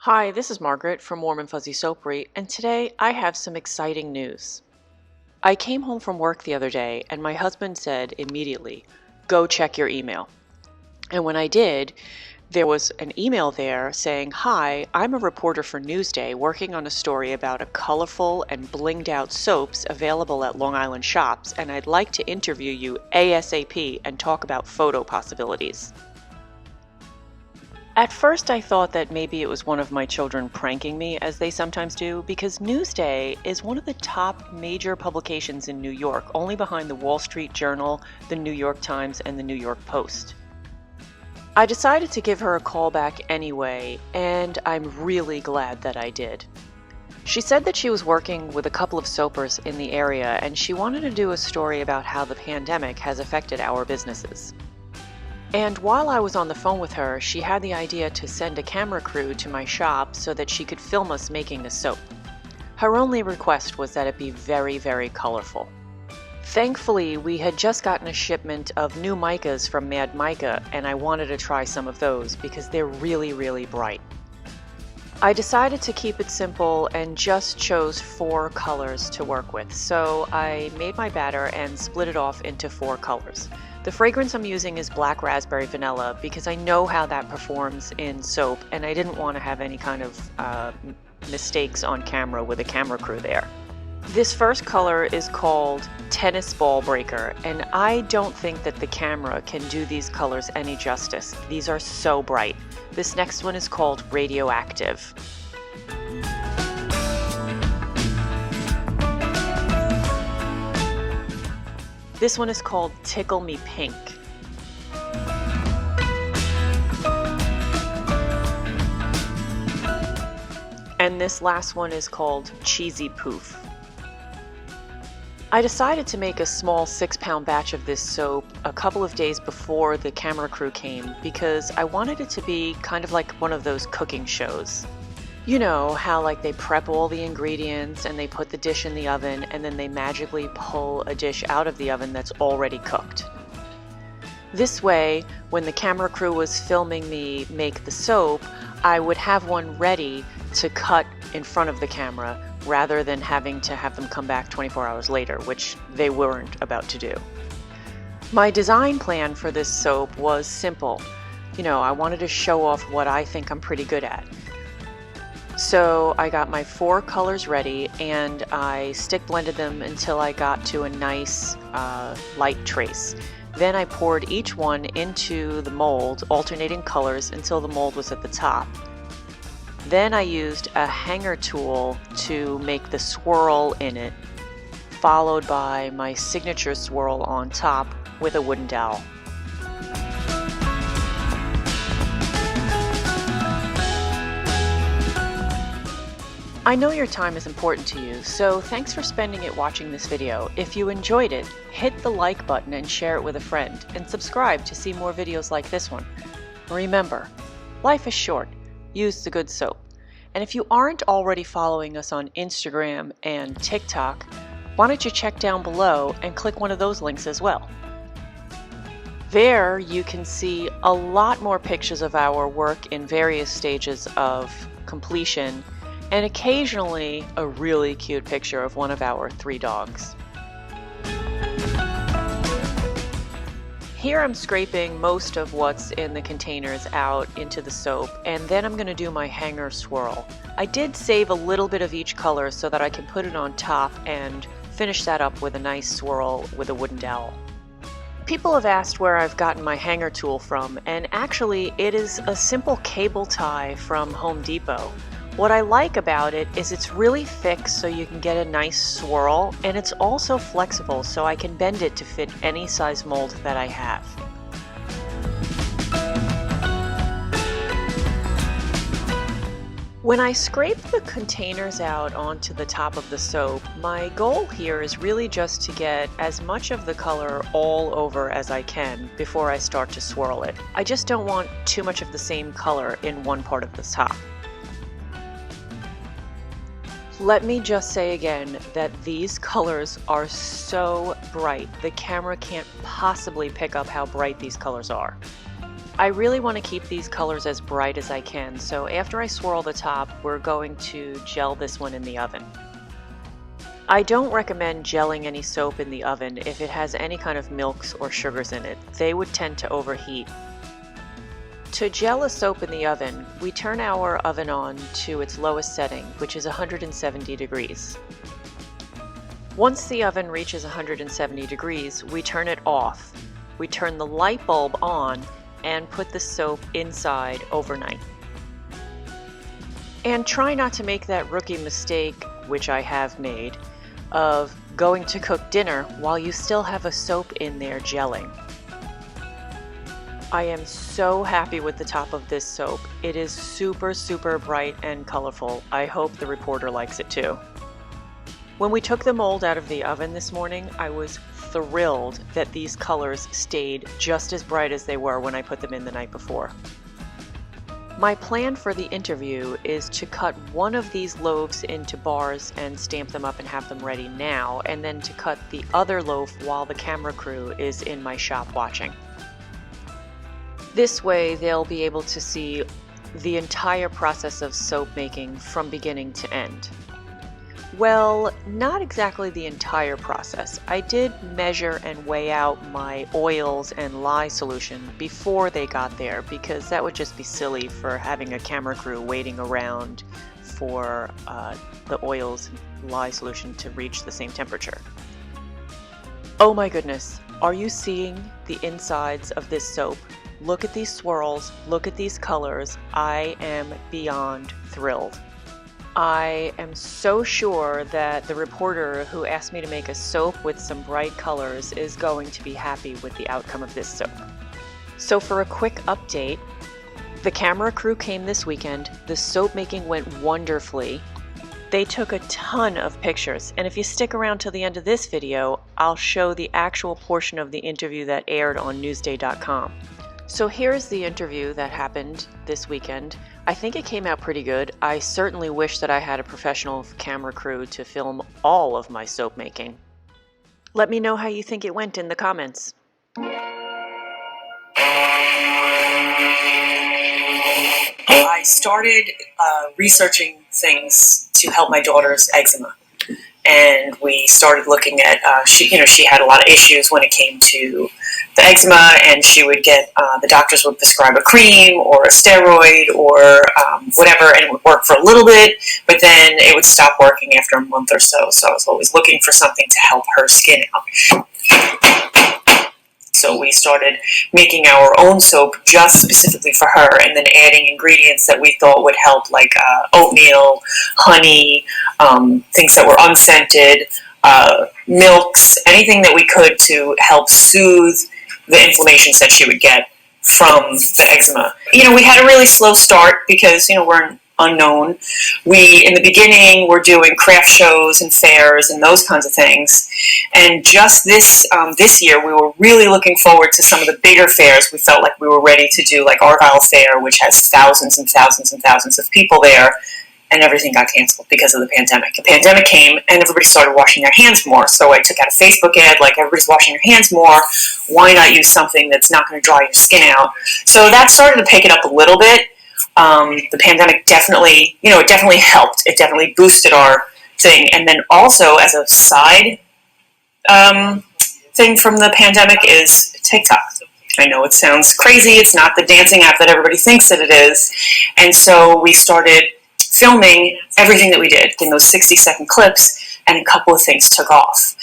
Hi, this is Margaret from Warm and Fuzzy Soapery, and today I have some exciting news. I came home from work the other day, and my husband said immediately, "Go check your email." And when I did, there was an email there saying, "Hi, I'm a reporter for Newsday working on a story about a colorful and blinged out soaps available at Long Island shops, and I'd like to interview you ASAP and talk about photo possibilities." At first, I thought that maybe it was one of my children pranking me, as they sometimes do, because Newsday is one of the top major publications in New York, only behind the Wall Street Journal, the New York Times, and the New York Post. I decided to give her a call back anyway, and I'm really glad that I did. She said that she was working with a couple of soapers in the area, and she wanted to do a story about how the pandemic has affected our businesses. And while I was on the phone with her, she had the idea to send a camera crew to my shop so that she could film us making the soap. Her only request was that it be very, very colorful. Thankfully, we had just gotten a shipment of new micas from Mad Mica, and I wanted to try some of those because they're really, really bright. I decided to keep it simple and just chose 4 colors to work with. So I made my batter and split it off into 4 colors. The fragrance I'm using is black raspberry vanilla because I know how that performs in soap, and I didn't want to have any kind of mistakes on camera with a camera crew there. This first color is called Tennis Ball Breaker, and I don't think that the camera can do these colors any justice. These are so bright. This next one is called Radioactive. This one is called Tickle Me Pink. And this last one is called Cheesy Poof. I decided to make a small 6-pound batch of this soap a couple of days before the camera crew came because I wanted it to be kind of like one of those cooking shows. You know how like they prep all the ingredients and they put the dish in the oven and then they magically pull a dish out of the oven that's already cooked. This way, when the camera crew was filming me make the soap, I would have one ready to cut in front of the camera rather than having to have them come back 24 hours later, which they weren't about to do. My design plan for this soap was simple. You know, I wanted to show off what I think I'm pretty good at. So I got my 4 colors ready and I stick blended them until I got to a nice light trace. Then I poured each one into the mold, alternating colors until the mold was at the top. Then I used a hanger tool to make the swirl in it, followed by my signature swirl on top with a wooden dowel. I know your time is important to you, so thanks for spending it watching this video. If you enjoyed it, hit the like button and share it with a friend, and subscribe to see more videos like this one. Remember, life is short. Use the good soap. And if you aren't already following us on Instagram and TikTok, why don't you check down below and click one of those links as well. There you can see a lot more pictures of our work in various stages of completion, and occasionally a really cute picture of one of our 3 dogs. Here I'm scraping most of what's in the containers out into the soap, and then I'm going to do my hanger swirl. I did save a little bit of each color so that I can put it on top and finish that up with a nice swirl with a wooden dowel. People have asked where I've gotten my hanger tool from, and actually it is a simple cable tie from Home Depot. What I like about it is it's really thick so you can get a nice swirl, and it's also flexible so I can bend it to fit any size mold that I have. When I scrape the containers out onto the top of the soap, my goal here is really just to get as much of the color all over as I can before I start to swirl it. I just don't want too much of the same color in one part of the top. Let me just say again that these colors are so bright. The camera can't possibly pick up how bright these colors are. I really want to keep these colors as bright as I can, so after I swirl the top, we're going to gel this one in the oven. I don't recommend gelling any soap in the oven if it has any kind of milks or sugars in it. They would tend to overheat. To gel a soap in the oven, we turn our oven on to its lowest setting, which is 170 degrees. Once the oven reaches 170 degrees, we turn it off. We turn the light bulb on and put the soap inside overnight. And try not to make that rookie mistake, which I have made, of going to cook dinner while you still have a soap in there gelling. I am so happy with the top of this soap. It is super, super bright and colorful. I hope the reporter likes it too. When we took the mold out of the oven this morning, I was thrilled that these colors stayed just as bright as they were when I put them in the night before. My plan for the interview is to cut one of these loaves into bars and stamp them up and have them ready now, and then to cut the other loaf while the camera crew is in my shop watching. This way they'll be able to see the entire process of soap making from beginning to end. Well, not exactly the entire process. I did measure and weigh out my oils and lye solution before they got there, because that would just be silly for having a camera crew waiting around for the oils and lye solution to reach the same temperature. Oh my goodness, are you seeing the insides of this soap? Look at these swirls, look at these colors. I am beyond thrilled. I am so sure that the reporter who asked me to make a soap with some bright colors is going to be happy with the outcome of this soap. So for a quick update, the camera crew came this weekend. The soap making went wonderfully. They took a ton of pictures, and if you stick around till the end of this video, I'll show the actual portion of the interview that aired on Newsday.com. So here's the interview that happened this weekend. I think it came out pretty good. I certainly wish that I had a professional camera crew to film all of my soap making. Let me know how you think it went in the comments. I started researching things to help my daughter's eczema. And we started looking at, she had a lot of issues when it came to the eczema, and she would get, the doctors would prescribe a cream or a steroid or whatever, and it would work for a little bit, but then it would stop working after a month or so. So I was always looking for something to help her skin out. So we started making our own soap just specifically for her, and then adding ingredients that we thought would help, like oatmeal, honey, things that were unscented, milks, anything that we could to help soothe the inflammations that she would get from the eczema. We had a really slow start because, we're unknown. We, in the beginning, were doing craft shows and fairs and those kinds of things. And just this year, we were really looking forward to some of the bigger fairs. We felt like we were ready to do, like Argyle Fair, which has thousands and thousands and thousands of people there, and everything got canceled because of the pandemic. The pandemic came, and everybody started washing their hands more. So I took out a Facebook ad, like, everybody's washing their hands more. Why not use something that's not going to dry your skin out? So that started to pick it up a little bit. The pandemic definitely, it definitely helped. It definitely boosted our thing. And then also, as a side thing from the pandemic, is TikTok. I know it sounds crazy. It's not the dancing app that everybody thinks that it is. And so we started filming everything that we did in those 60-second clips, and a couple of things took off.